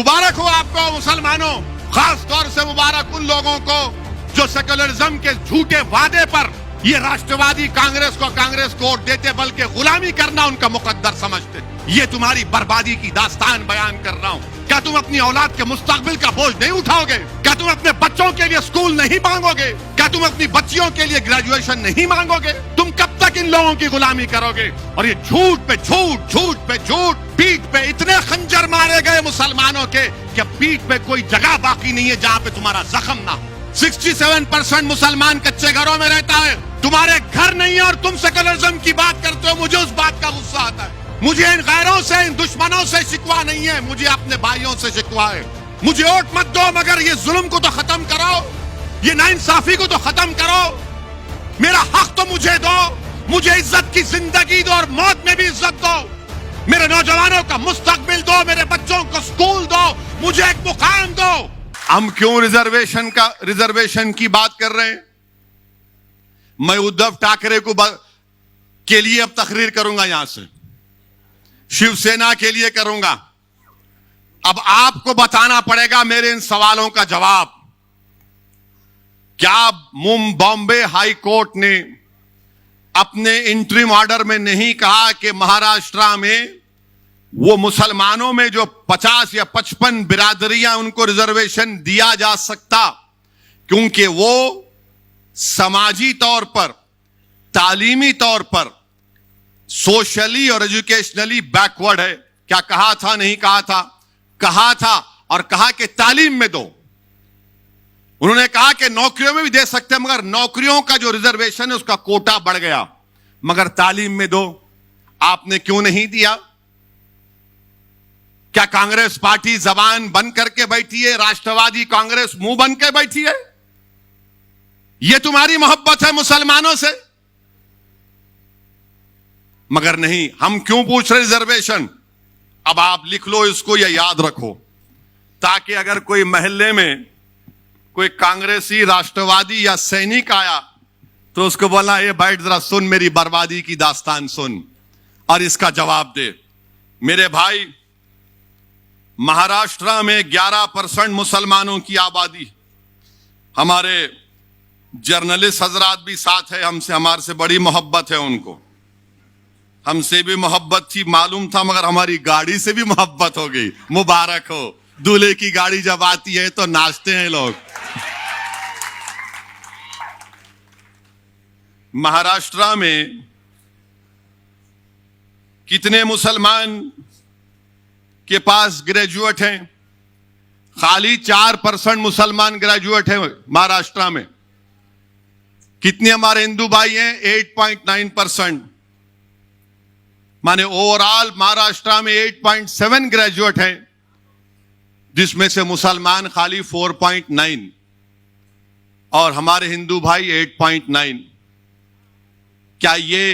मुबारक हो आपको मुसलमानों, खास तौर से मुबारक उन लोगों को जो सेक्युलरिज्म के झूठे वादे पर ये राष्ट्रवादी कांग्रेस को वोट देते, बल्कि गुलामी करना उनका मुकद्दर समझते। ये तुम्हारी बर्बादी की दास्तान बयान कर रहा हूं। क्या तुम अपनी औलाद के मुस्तकबिल का बोझ नहीं उठाओगे? क्या तुम अपने बच्चों के लिए स्कूल नहीं मांगोगे? क्या तुम अपनी बच्चियों के लिए ग्रेजुएशन नहीं मांगोगे? तुम कब तक इन लोगों की गुलामी करोगे? और ये झूठ पे झूठ, झूठ पे झूठ, पीठ पे इतने खंजर मारे गए मुसलमानों के कि पीठ पे कोई जगह बाकी नहीं है जहां पे तुम्हारा जख्म ना। 67% मुसलमान कच्चे घरों में रहता है, तुम्हारे घर नहीं है, और तुम सेक्युलरिज्म की बात करते हो। मुझे उस बात का गुस्सा आता है। मुझे इन गैरों से, इन दुश्मनों से शिकवा नहीं है, मुझे अपने भाइयों से शिकवा है। मुझे वोट मत दो, मगर ये जुल्म को तो खत्म करो, ये नाइंसाफी को तो खत्म करो। मेरा हक तो मुझे दो, मुझे इज्जत की जिंदगी दो और मौत में भी इज्जत दो। मेरे नौजवानों का मुस्तकबिल दो, मेरे बच्चों को स्कूल दो, मुझे एक मुकाम दो। हम क्यों रिजर्वेशन की बात कर रहे हैं? मैं उद्धव ठाकरे के लिए अब तकरीर करूंगा, यहां से शिवसेना के लिए करूंगा। अब आपको बताना पड़ेगा मेरे इन सवालों का जवाब। क्या बॉम्बे हाई कोर्ट ने अपने इंटरिम ऑर्डर में नहीं कहा कि महाराष्ट्र में वो मुसलमानों में जो 50 या 55 बिरादरियां, उनको रिजर्वेशन दिया जा सकता, क्योंकि वो समाजी तौर पर, तालीमी तौर पर, सोशली और एजुकेशनली बैकवर्ड है? क्या कहा था? नहीं कहा था? कहा था, और कहा कि तालीम में दो। उन्होंने कहा कि नौकरियों में भी दे सकते हैं, मगर नौकरियों का जो रिजर्वेशन है उसका कोटा बढ़ गया, मगर तालीम में दो। आपने क्यों नहीं दिया? क्या कांग्रेस पार्टी जबान बंद करके बैठी है? राष्ट्रवादी कांग्रेस मुंह बंद के बैठी है? यह तुम्हारी मोहब्बत है मुसलमानों से? मगर नहीं। हम क्यों पूछ रहे रिजर्वेशन? अब आप लिख लो इसको या याद रखो, ताकि अगर कोई महल्ले में कोई कांग्रेसी, राष्ट्रवादी या सैनिक आया तो उसको बोला, ये बैठ जरा सुन, मेरी बर्बादी की दास्तान सुन, और इसका जवाब दे। मेरे भाई, महाराष्ट्र में 11% मुसलमानों की आबादी। हमारे जर्नलिस्ट हजरात भी साथ है, हमारे से बड़ी मोहब्बत है उनको। हमसे भी मोहब्बत थी, मालूम था, मगर हमारी गाड़ी से भी मोहब्बत हो गई। मुबारक हो, दूल्हे की गाड़ी जब आती है तो नाचते हैं लोग। महाराष्ट्र में कितने मुसलमान के पास ग्रेजुएट हैं? खाली 4% मुसलमान ग्रेजुएट हैं महाराष्ट्र में। कितने हमारे हिंदू भाई हैं? 8.9%। माने ओवरऑल महाराष्ट्र में 8.7 ग्रेजुएट हैं, जिसमें से मुसलमान खाली 4.9 और हमारे हिंदू भाई 8.9। क्या ये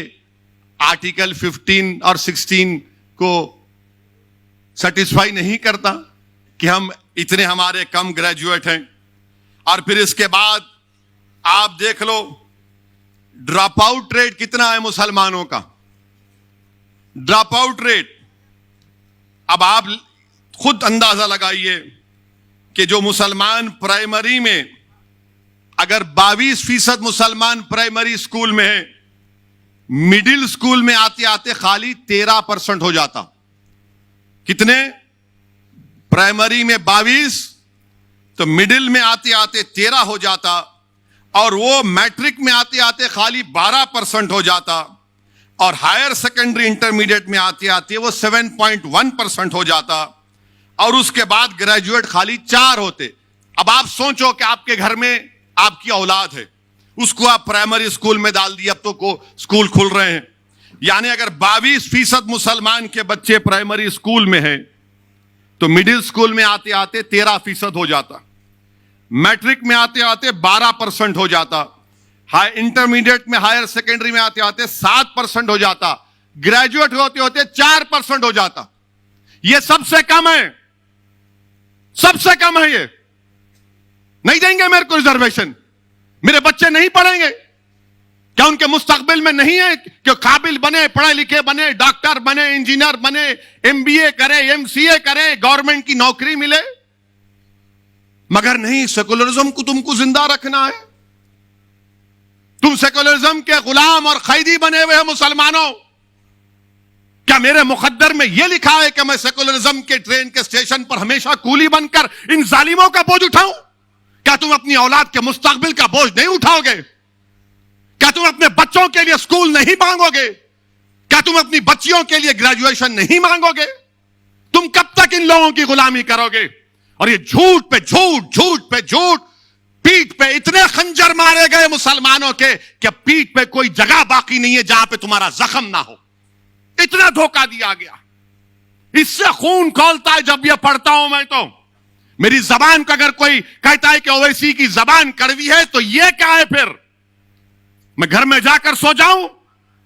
आर्टिकल 15 और 16 को सेटिस्फाई नहीं करता कि हम इतने हमारे कम ग्रेजुएट हैं? और फिर इसके बाद आप देख लो, ड्रॉप आउट रेट कितना है मुसलमानों का? ड्रॉप आउट रेट, अब आप खुद अंदाजा लगाइए कि जो मुसलमान प्राइमरी में, अगर 22% मुसलमान प्राइमरी स्कूल में है, मिडिल स्कूल में आते आते खाली 13% हो जाता। कितने? प्राइमरी में 22, तो मिडिल में आते आते 13 हो जाता, और वो मैट्रिक में आते आते खाली 12% हो जाता, और हायर सेकेंडरी इंटरमीडिएट में आते आते वो 7.1% हो जाता, और उसके बाद ग्रेजुएट खाली 4 होते। अब आप सोचो कि आपके घर में आपकी औलाद है, उसको आप प्राइमरी स्कूल में डाल दिया, अब तो स्कूल खुल रहे हैं, यानी अगर 22% मुसलमान के बच्चे प्राइमरी स्कूल में हैं, तो मिडिल स्कूल में आते आते 13% हो जाता, मैट्रिक में आते आते 12% हो जाता, हाई इंटरमीडिएट में, हायर सेकेंडरी में आते आते 7% हो जाता, ग्रेजुएट होते होते 4% हो जाता। यह सबसे कम है, सबसे कम है। ये नहीं देंगे मेरे को रिजर्वेशन, मेरे बच्चे नहीं पढ़ेंगे। क्या उनके मुस्तकबिल में नहीं है कि काबिल बने, पढ़े लिखे बने, डॉक्टर बने, इंजीनियर बने, एमबीए करे, एमसीए करे, गवर्नमेंट की नौकरी मिले? मगर नहीं, सेकुलरिज्म को तुमको जिंदा रखना है। तुम सेकुलरिज्म के गुलाम और कैदी बने हुए हो मुसलमानों। क्या मेरे मुकद्दर में यह लिखा है कि मैं सेकुलरिज्म के ट्रेन के स्टेशन पर हमेशा कूली बनकर इन जालिमों का बोझ उठाऊं? क्या तुम अपनी औलाद के मुस्तकबिल का बोझ नहीं उठाओगे? क्या तुम अपने बच्चों के लिए स्कूल नहीं मांगोगे? क्या तुम अपनी बच्चियों के लिए ग्रेजुएशन नहीं मांगोगे? तुम कब तक इन लोगों की गुलामी करोगे? और ये झूठ पे झूठ, झूठ पे झूठ, पीठ पे इतने खंजर मारे गए मुसलमानों के कि पीठ पे कोई जगह बाकी नहीं है जहां पे तुम्हारा जख्म ना हो। इतना धोखा दिया गया। इससे खून खौलता है जब यह पढ़ता हूं मैं। तो मेरी जबान का अगर कोई कहता है कि ओवैसी की जबान कड़वी है तो यह क्या है? फिर मैं घर में जाकर सो जाऊं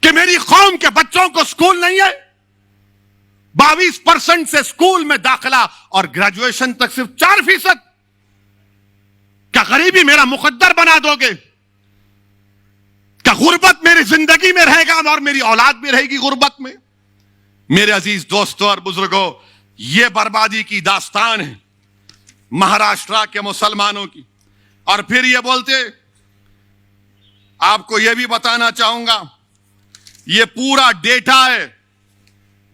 कि मेरी कौम के बच्चों को स्कूल नहीं है? 22% से स्कूल में दाखिला और ग्रेजुएशन तक सिर्फ 4%। क्या गरीबी मेरा मुकद्दर बना दोगे? क्या गुर्बत मेरी जिंदगी में रहेगा और मेरी औलाद भी रहेगी गुर्बत में? मेरे अजीज दोस्तों और बुजुर्गों, यह बर्बादी की दास्तान है महाराष्ट्र के मुसलमानों की। और फिर ये बोलते, आपको यह भी बताना चाहूंगा, यह पूरा डेटा है।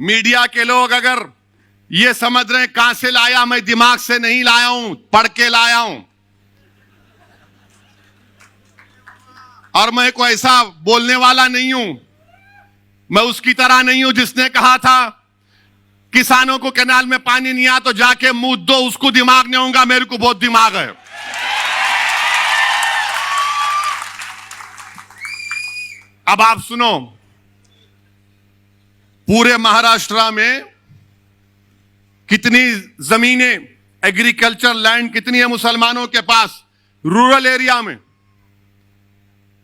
मीडिया के लोग अगर यह समझ रहे हैं कहां से लाया, मैं दिमाग से नहीं लाया हूं, पढ़ के लाया हूं। और मैं कोई ऐसा बोलने वाला नहीं हूं, मैं उसकी तरह नहीं हूं जिसने कहा था किसानों को कैनाल में पानी नहीं आया तो जाके मुंह दो, उसको दिमाग नहीं होगा, मेरे को बहुत दिमाग है। अब आप सुनो, पूरे महाराष्ट्र में कितनी जमीनें, एग्रीकल्चर लैंड कितनी है मुसलमानों के पास रूरल एरिया में।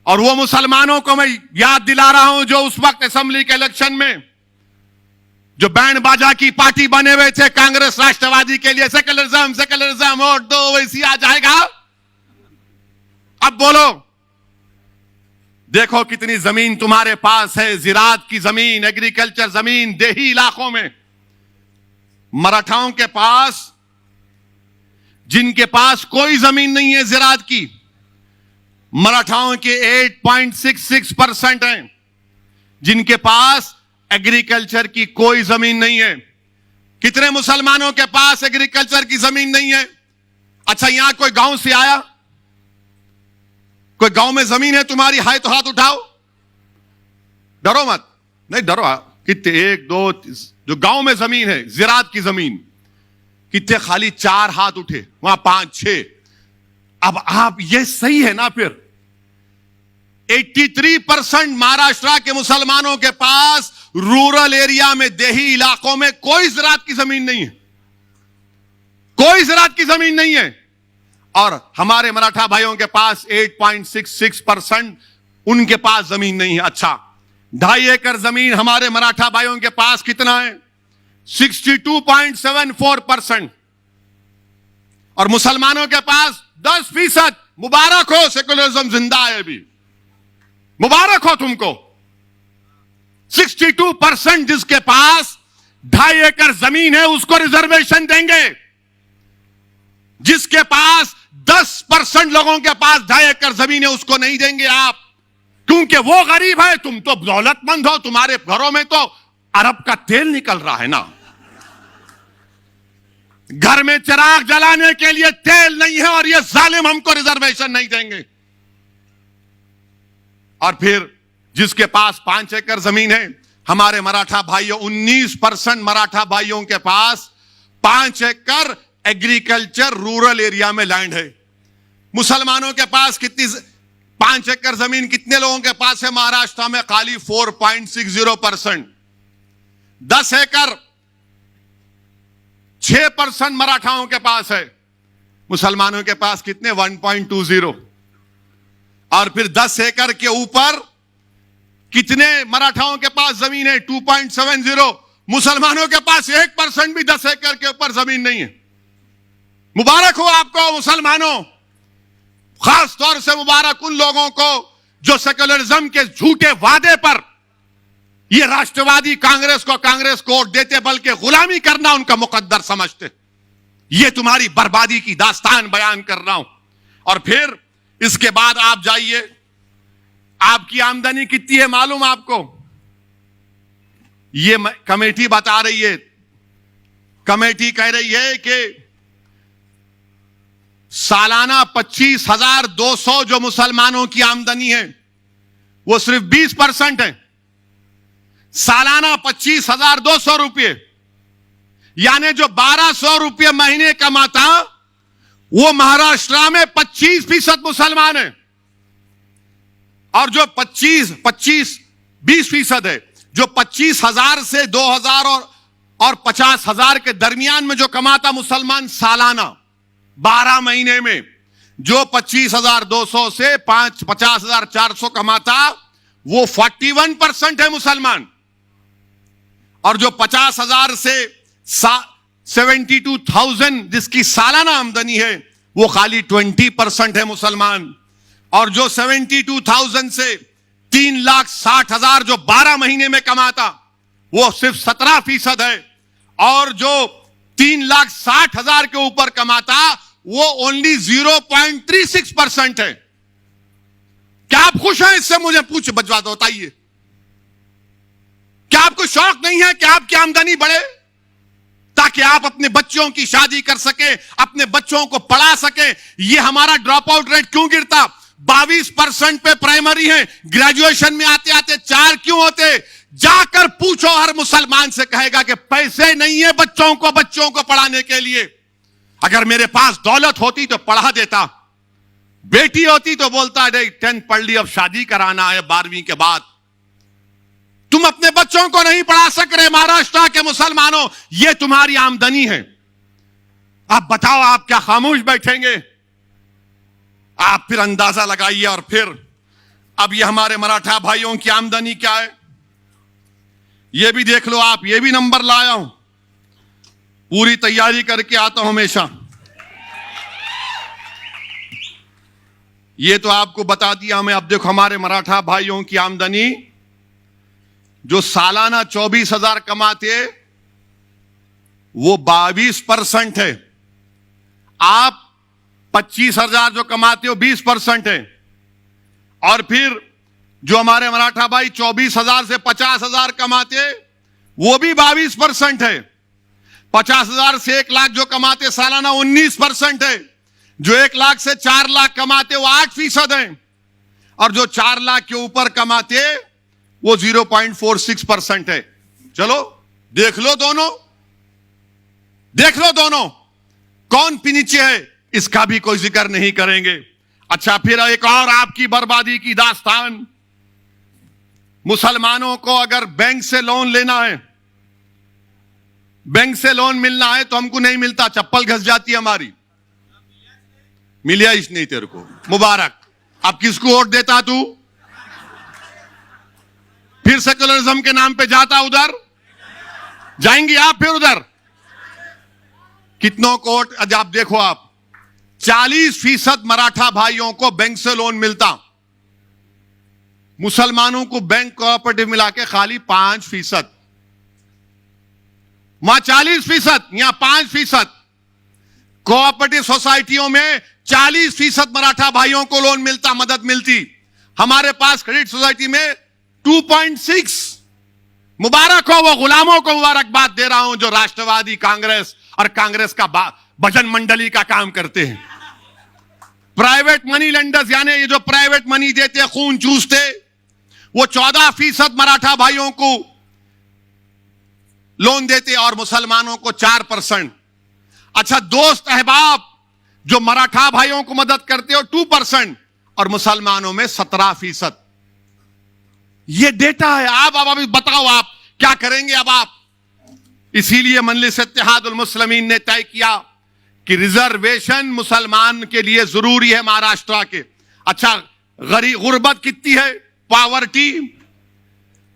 और वो मुसलमानों को मैं याद दिला रहा हूं जो उस वक्त असेंबली के इलेक्शन में जो बैंड बाजा की पार्टी बने हुए थे कांग्रेस राष्ट्रवादी के लिए, सेकुलरिज्म सेकुलरिज्म, वोट दो वैसी आ जाएगा। अब बोलो, देखो कितनी जमीन तुम्हारे पास है, जिरात की जमीन, एग्रीकल्चर जमीन, देही इलाकों में। मराठाओं के पास, जिनके पास कोई जमीन नहीं है जिरात की, मराठाओं के 8.66% हैं जिनके पास एग्रीकल्चर की कोई जमीन नहीं है। कितने मुसलमानों के पास एग्रीकल्चर की जमीन नहीं है? अच्छा, यहां कोई गांव से आया, कोई गांव में जमीन है तुम्हारी, हाय तो हाथ उठाओ, डरो मत, नहीं डरो। कितने, 1 2 जो गांव में जमीन है जिरात की जमीन, कितने? खाली 4 हाथ उठे, वहां 5 6। अब आप, ये सही है ना? फिर 83% महाराष्ट्र के मुसलमानों के पास रूरल एरिया में, देही इलाकों में कोई ज़राअत की जमीन नहीं है, कोई ज़राअत की जमीन नहीं है। और हमारे मराठा भाइयों के पास 8.66% उनके पास जमीन नहीं है। अच्छा, 2.5 एकड़ जमीन हमारे मराठा भाइयों के पास कितना है? 62.74%। और मुसलमानों के पास 10%। मुबारक हो, सेकुलरिज्म जिंदा है अभी, मुबारक हो तुमको। 62% जिसके पास 2.5 एकड़ जमीन है उसको रिजर्वेशन देंगे। जिसके पास 10% लोगों के पास 2.5 एकड़ जमीन है उसको नहीं देंगे आप, क्योंकि वो गरीब है, तुम तो दौलतमंद हो, तुम्हारे घरों में तो अरब का तेल निकल रहा है ना। घर में चिराग जलाने के लिए तेल नहीं है और ये जालिम हमको रिजर्वेशन नहीं देंगे। और फिर जिसके पास 5 एकड़ जमीन है, हमारे मराठा भाइयों, 19% मराठा भाइयों के पास 5 एकड़ एग्रीकल्चर रूरल एरिया में लैंड है। मुसलमानों के पास कितनी? 5 एकड़ जमीन कितने लोगों के पास है महाराष्ट्र में? खाली 4.60%। 10 एकड़ 6% मराठाओं के पास है। मुसलमानों के पास कितने? 1.20। और फिर 10 एकड़ के ऊपर कितने मराठाओं के पास जमीन है? 2.70। मुसलमानों के पास 1% भी 10 एकड़ के ऊपर जमीन नहीं है। मुबारक हो आपको मुसलमानों, खास तौर से मुबारक उन लोगों को जो सेक्युलरिज्म के झूठे वादे पर ये राष्ट्रवादी कांग्रेस को वोट देते, बल्कि गुलामी करना उनका मुकद्दर समझते। ये तुम्हारी बर्बादी की दास्तान बयान कर रहा हूं। और फिर इसके बाद आप जाइए, आपकी आमदनी कितनी है मालूम आपको? ये कमेटी बता रही है, कमेटी कह रही है कि सालाना 25,200 जो मुसलमानों की आमदनी है वो सिर्फ 20% है। सालाना 25,200 रुपये, यानी जो 1,200 रुपये महीने कमाता वो महाराष्ट्र में 25% मुसलमान है। और जो 20% है, जो 25,000 से 2,000 और 50,000 के दरमियान में जो कमाता मुसलमान सालाना 12 महीने में, जो 25,200 से 50,400 कमाता वो 41% है मुसलमान। और जो 50,000 से 72,000 जिसकी सालाना आमदनी है वो खाली 20% है मुसलमान। और जो 72,000 से 3,60,000 जो 12 महीने में कमाता वो सिर्फ 17% है। और जो 3,60,000 के ऊपर कमाता वो ओनली 0.36% है। क्या आप खुश हैं इससे? मुझे बजवा दो, बताइए। क्या आपको शौक नहीं है कि आपकी आमदनी बढ़े ताकि आप अपने बच्चों की शादी कर सके, अपने बच्चों को पढ़ा सके? ये हमारा ड्रॉप आउट रेट क्यों गिरता? 22% पे प्राइमरी है, ग्रेजुएशन में आते आते 4 क्यों होते? जाकर पूछो, हर मुसलमान से कहेगा कि पैसे नहीं है बच्चों को पढ़ाने के लिए। अगर मेरे पास दौलत होती तो पढ़ा देता, बेटी होती तो बोलता नहीं 10th पढ़ ली, अब शादी कराना है 12वीं के बाद। तुम अपने बच्चों को नहीं पढ़ा सक रहे महाराष्ट्र के मुसलमानों, यह तुम्हारी आमदनी है। आप बताओ, आप क्या खामोश बैठेंगे? आप फिर अंदाजा लगाइए। और फिर अब ये हमारे मराठा भाइयों की आमदनी क्या है ये भी देख लो आप। ये भी नंबर लाया हूं, पूरी तैयारी करके आता हूं हमेशा। ये तो आपको बता दिया मैं। अब देखो हमारे मराठा भाइयों की आमदनी जो सालाना 24,000 कमाते वो 22% है। आप 25,000 जो कमाते हो 20% है। और फिर जो हमारे मराठा भाई 24,000 से 50,000 कमाते वो भी 22% है। 50,000 से 1 लाख जो कमाते सालाना 19% है। जो 1 लाख से 4 लाख कमाते वो 8% है। और जो 4 लाख के ऊपर कमाते वो 0.46% है। चलो देख लो दोनों कौन नीचे है, इसका भी कोई जिक्र नहीं करेंगे। अच्छा, फिर एक और आपकी बर्बादी की दास्तान। मुसलमानों को अगर बैंक से लोन लेना है, बैंक से लोन मिलना है तो हमको नहीं मिलता, चप्पल घस जाती है हमारी। मिलिया ही नहीं तेरे को, मुबारक। अब किसको वोट देता तू? फिर सेक्युलरिज्म के नाम पे जाता उधर, जाएंगे आप फिर उधर। कितनों को वोट? अब आप देखो, आप 40% मराठा भाइयों को बैंक से लोन मिलता, मुसलमानों को बैंक कोऑपरेटिव मिला के खाली 5%। वहां 40%, यहां 5%। कोऑपरेटिव सोसाइटियों में 40% मराठा भाइयों को लोन मिलता, मदद मिलती। हमारे पास क्रेडिट सोसाइटी में 2.6। मुबारक हो वो गुलामों को मुबारकबाद दे रहा हूं जो राष्ट्रवादी कांग्रेस और कांग्रेस का भजन मंडली का काम करते हैं। प्राइवेट मनी लेंडर्स, यानी ये जो प्राइवेट मनी देते, खून चूसते, वो 14% मराठा भाइयों को लोन देते और मुसलमानों को 4%। अच्छा, दोस्त अहबाब जो मराठा भाइयों को मदद करते हो 2% और मुसलमानों में 17%। ये डेटा है। आप अब अभी बताओ आप क्या करेंगे? अब आप, इसीलिए मजलिस इत्तेहादुल मुस्लिमीन ने तय किया कि रिजर्वेशन मुसलमान के लिए जरूरी है महाराष्ट्र के। अच्छा, गुर्बत कितनी है, पॉवर्टी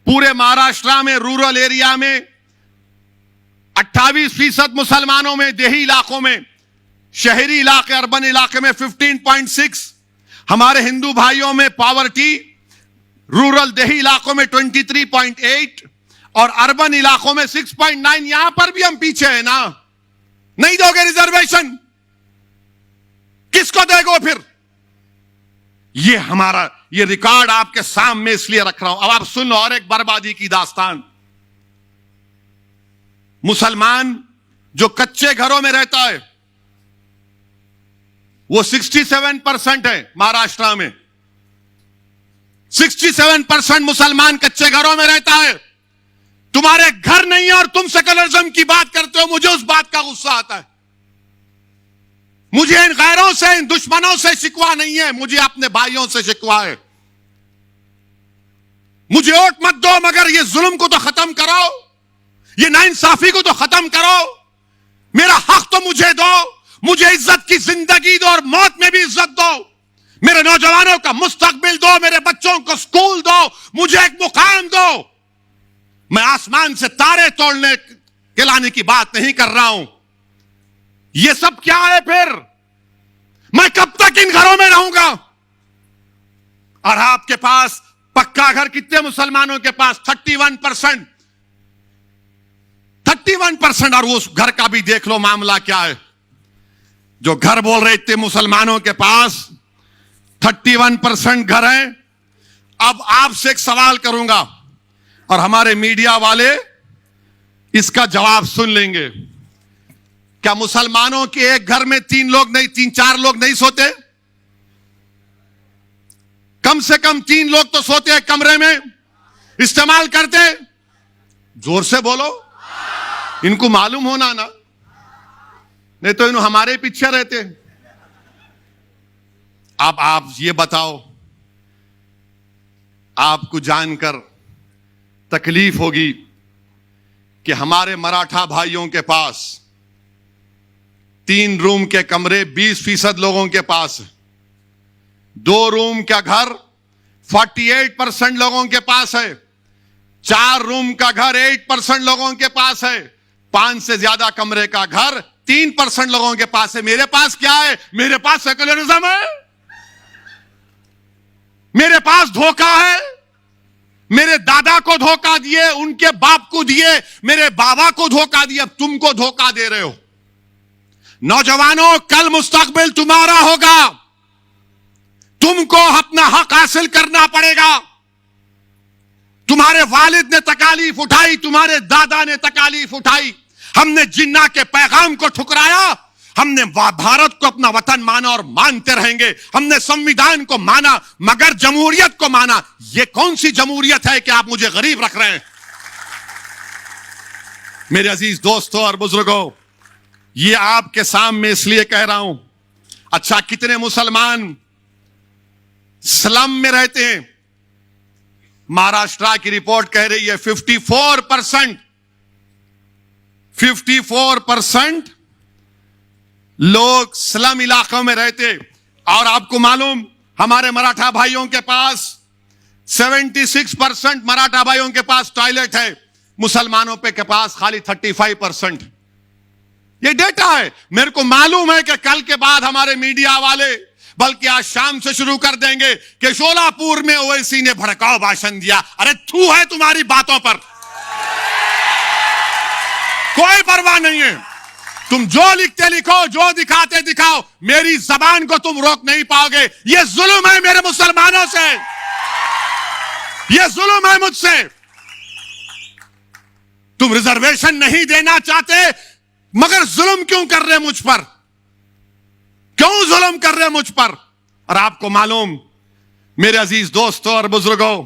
पूरे महाराष्ट्र में, रूरल एरिया में 28% मुसलमानों में, देही इलाकों में, शहरी इलाके अर्बन इलाके में 15.6। हमारे हिंदू भाइयों में पॉवर्टी रूरल देही इलाकों में 23.8 और अर्बन इलाकों में 6.9। यहां पर भी हम पीछे हैं ना। नहीं दोगे रिजर्वेशन, किसको देगो फिर? ये हमारा ये रिकॉर्ड आपके सामने इसलिए रख रहा हूं। अब आप सुन लो और एक बर्बादी की दास्तान। मुसलमान जो कच्चे घरों में रहता है वो 67% है। महाराष्ट्र में 67% मुसलमान कच्चे घरों में रहता है। तुम्हारे घर नहीं है और तुम सेकुलरिज्म की बात करते हो। मुझे उस बात का गुस्सा आता है। मुझे इन गैरों से, इन दुश्मनों से शिकवा नहीं है, मुझे अपने भाइयों से शिकवा है। मुझे वोट मत दो, मगर ये जुल्म को तो खत्म करो, ये नाइंसाफी को तो खत्म करो। मेरा हक तो मुझे दो, मुझे इज्जत की जिंदगी दो और मौत में भी इज्जत दो। मेरे नौजवानों का मुस्तकबिल दो, मेरे बच्चों को स्कूल दो, मुझे एक मुकाम दो। मैं आसमान से तारे तोड़ने के लाने की बात नहीं कर रहा हूं। ये सब क्या है फिर? मैं कब तक इन घरों में रहूंगा? और आपके पास पक्का घर कितने मुसलमानों के पास? 31%। 31%। और उस घर का भी देख लो मामला क्या है। जो घर बोल रहे थे मुसलमानों के पास 31% घर है। अब आपसे एक सवाल करूंगा और हमारे मीडिया वाले इसका जवाब सुन लेंगे। क्या मुसलमानों के एक घर में 3 लोग नहीं, 3-4 लोग नहीं सोते? कम से कम 3 लोग तो सोते हैं कमरे में, इस्तेमाल करते। जोर से बोलो, इनको मालूम होना ना, नहीं तो इन्हों हमारे पीछे रहते। अब आप ये बताओ, आपको जानकर तकलीफ होगी कि हमारे मराठा भाइयों के पास 3 रूम के कमरे 20% लोगों के पास है। 2 रूम का घर 48% लोगों के पास है। 4 रूम का घर 8% लोगों के पास है। 5 से ज्यादा कमरे का घर 3% लोगों के पास है। मेरे पास क्या है? मेरे पास सेकुलरिज्म है, मेरे पास धोखा है। मेरे दादा को धोखा दिए, उनके बाप को दिए, मेरे बाबा को धोखा दिया, अब तुमको धोखा दे रहे हो। नौजवानों, कल मुस्तकबिल तुम्हारा होगा, तुमको अपना हक हासिल करना पड़ेगा। तुम्हारे वालिद ने तकालीफ उठाई, तुम्हारे दादा ने तकालीफ उठाई। हमने जिन्ना के पैगाम को ठुकराया, हमने भारत को अपना वतन माना और मानते रहेंगे। हमने संविधान को माना मगर जमहूरियत को माना। यह कौन सी जमहूरियत है कि आप मुझे गरीब रख रहे हैं? मेरे अजीज दोस्तों और बुजुर्गों, ये आपके सामने इसलिए कह रहा हूं। अच्छा, कितने मुसलमान स्लम में रहते हैं? महाराष्ट्र की रिपोर्ट कह रही है 54%। 54% लोग स्लम इलाकों में रहते। और आपको मालूम, हमारे मराठा भाइयों के पास 76% मराठा भाइयों के पास टॉयलेट है। मुसलमानों पे के पास खाली 35%। ये डेटा है। मेरे को मालूम है कि कल के बाद हमारे मीडिया वाले, बल्कि आज शाम से शुरू कर देंगे कि शोलापुर में ओवैसी ने भड़काऊ भाषण दिया। अरे थू है तुम्हारी बातों पर, कोई परवाह नहीं है। तुम जो लिखते लिखो, जो दिखाते दिखाओ, मेरी जबान को तुम रोक नहीं पाओगे। यह जुल्म है मेरे मुसलमानों से, यह जुल्म है मुझसे। तुम रिजर्वेशन नहीं देना चाहते, मगर जुल्म क्यों कर रहे मुझ पर? क्यों जुल्म कर रहे मुझ पर? और आपको मालूम, मेरे अजीज दोस्तों और बुजुर्गों,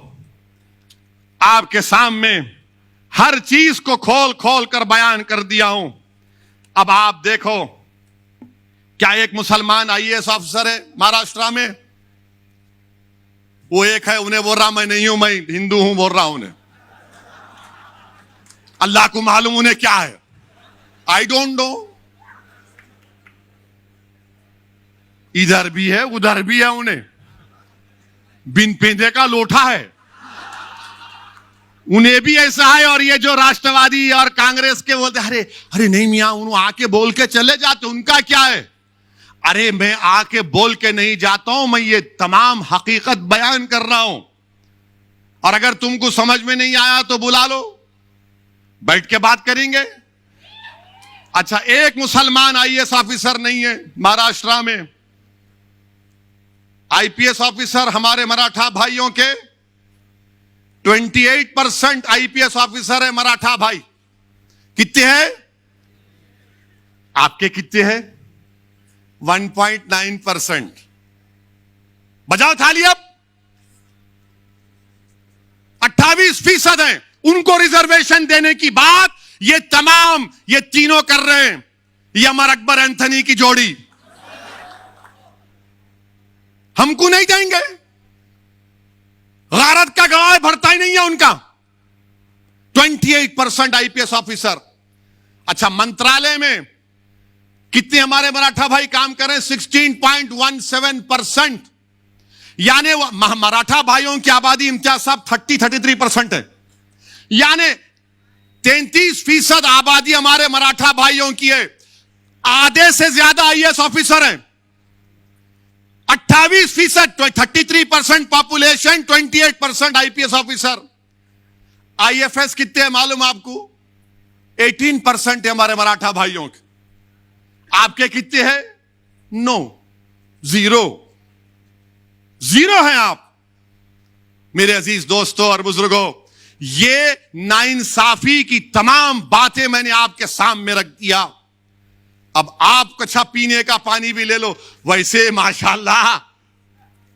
आपके सामने हर चीज को खोल खोल कर बयान कर दिया हूं। अब आप देखो, क्या एक मुसलमान आईएएस ऑफिसर है महाराष्ट्र में? वो एक है, उन्हें बोल रहा मैं नहीं हूं, मैं हिंदू हूं बोल रहा हूं। उन्हें अल्लाह को मालूम उन्हें क्या है। I don't know. इधर भी है उधर भी है, उन्हें बिन पेंदे का लोटा है, उन्हें भी ऐसा है। और ये जो राष्ट्रवादी और कांग्रेस के बोलते अरे अरे नहीं मियां, उन्होंने आके बोल के चले जाते, उनका क्या है? अरे मैं आके बोल के नहीं जाता हूं, मैं ये तमाम हकीकत बयान कर रहा हूं। और अगर तुमको समझ में नहीं आया तो बुला लो, बैठ के बात करेंगे। अच्छा, एक मुसलमान आईएएस ऑफिसर नहीं है महाराष्ट्र में। आईपीएस ऑफिसर हमारे मराठा भाइयों के 28% आईपीएस ऑफिसर है मराठा भाई। कितने हैं आपके? कितने हैं? 1.9%। बजाओ थाली अब। 28% है उनको रिजर्वेशन देने की बात ये तीनों कर रहे हैं। ये अमर अकबर एंथनी की जोड़ी। हमको नहीं देंगे। गारत का गवाह भरता ही नहीं है उनका। 28% आईपीएस ऑफिसर। अच्छा, मंत्रालय में कितने हमारे मराठा भाई काम कर रहे हैं? 16.17%। यानी मराठा भाइयों की आबादी इम्तियाज साहब 33% है। यानी 33% आबादी हमारे मराठा भाइयों की है। आधे से ज्यादा आईएएस ऑफिसर हैं। 28%, 33% पॉपुलेशन, 28% आईपीएस ऑफिसर। आईएफएस कितने हैं मालूम आपको? 18% है हमारे मराठा भाइयों के। आपके कितने हैं? नो, जीरो हैं आप। मेरे अजीज दोस्तों और बुजुर्गों, ये नाइंसाफी की तमाम बातें मैंने आपके सामने रख दिया। अब आप अच्छा पीने का पानी भी ले लो। वैसे माशाल्लाह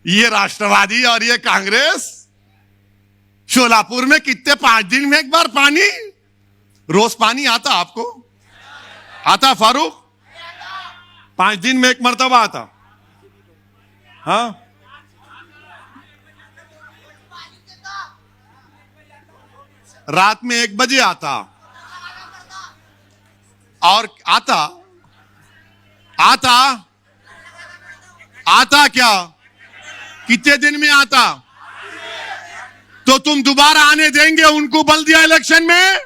ये राष्ट्रवादी और ये कांग्रेस, शोलापुर में कितने 5 दिन में एक बार पानी, रोज पानी आता आपको? आता फारूक? 5 दिन में एक मर्तबा आता। हाँ, रात में 1 बजे आता। और आता क्या? कितने दिन में आता? तो तुम दोबारा आने देंगे उनको बल्दिया इलेक्शन में?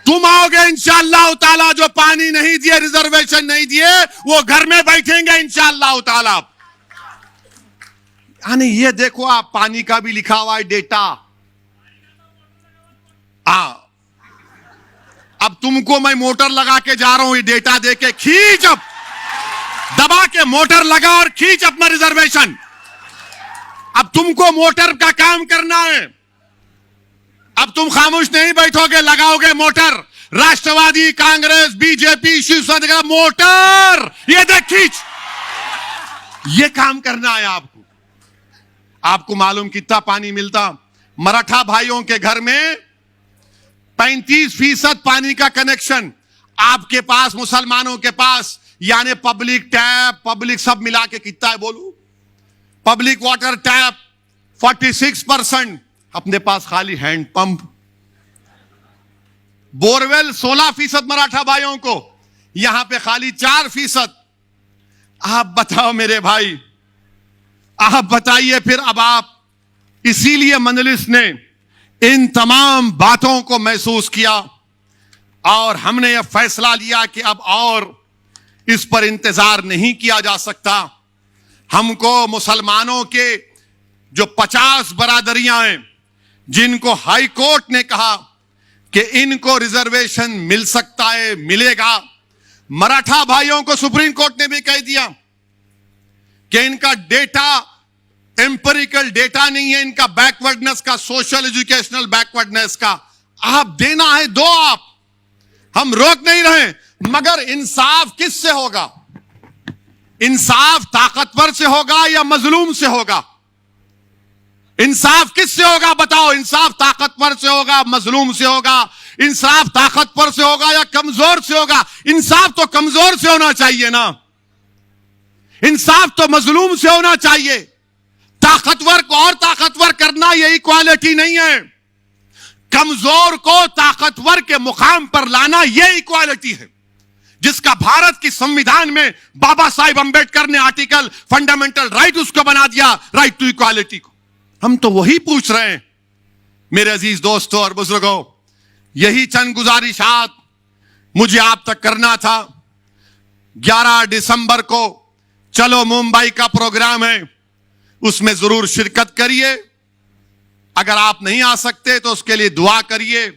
तुम आओगे इंशाअल्लाह ताला। जो पानी नहीं दिए, रिजर्वेशन नहीं दिए, वो घर में बैठेंगे इंशाअल्लाह ताला। यानी ये देखो, आप पानी का भी लिखा हुआ है डेटा। अब तुमको मैं मोटर लगा के जा रहा हूं, ये डेटा देके खींच, अब दबा के मोटर लगा और खींच अपना रिजर्वेशन। अब तुमको मोटर का काम करना है। अब तुम खामोश नहीं बैठोगे, लगाओगे मोटर। राष्ट्रवादी, कांग्रेस, बीजेपी, शिवसेना, मोटर ये देख खींच। ये काम करना है आपको। आपको मालूम कितना पानी मिलता? मराठा भाइयों के घर में 35% पानी का कनेक्शन आपके पास, मुसलमानों के पास। यानी पब्लिक टैप, पब्लिक सब मिला के कितना है बोलू? Public water tap 46%। अपने पास खाली हैंड पंप। बोरवेल 16% मराठा भाइयों को, यहां पे खाली 4%। आप बताओ मेरे भाई, आप बताइए फिर। अब आप, इसीलिए मजलिस ने इन तमाम बातों को महसूस किया और हमने यह फैसला लिया कि अब और इस पर इंतजार नहीं किया जा सकता। हमको मुसलमानों के जो 50 बरादरियां हैं, जिनको हाई कोर्ट ने कहा कि इनको रिजर्वेशन मिल सकता है, मिलेगा। मराठा भाइयों को सुप्रीम कोर्ट ने भी कह दिया कि इनका डेटा एम्पिरिकल डेटा नहीं है, इनका बैकवर्डनेस का, सोशल एजुकेशनल बैकवर्डनेस का। आप देना है दो आप, हम रोक नहीं रहे। मगर इंसाफ किससे होगा? इंसाफ ताकतवर से होगा या मजलूम से होगा? इंसाफ किससे होगा बताओ? इंसाफ ताकतवर से होगा, मजलूम से होगा? इंसाफ ताकतवर से होगा या कमजोर से होगा? इंसाफ तो कमजोर से होना चाहिए ना। इंसाफ तो मजलूम से होना चाहिए। ताकतवर को और ताकतवर करना ये इक्वालिटी नहीं है। कमजोर को ताकतवर के मुकाम पर लाना ये इक्वालिटी है, जिसका भारत की संविधान में बाबा साहिब अंबेडकर ने आर्टिकल फंडामेंटल राइट उसको बना दिया, राइट टू इक्वालिटी को। हम तो वही पूछ रहे हैं मेरे अजीज दोस्तों और बुजुर्गों। यही चंद गुजारिशात मुझे आप तक करना था। 11 दिसंबर को चलो मुंबई का प्रोग्राम है, उसमें जरूर शिरकत करिए। अगर आप नहीं आ सकते तो उसके लिए दुआ करिए।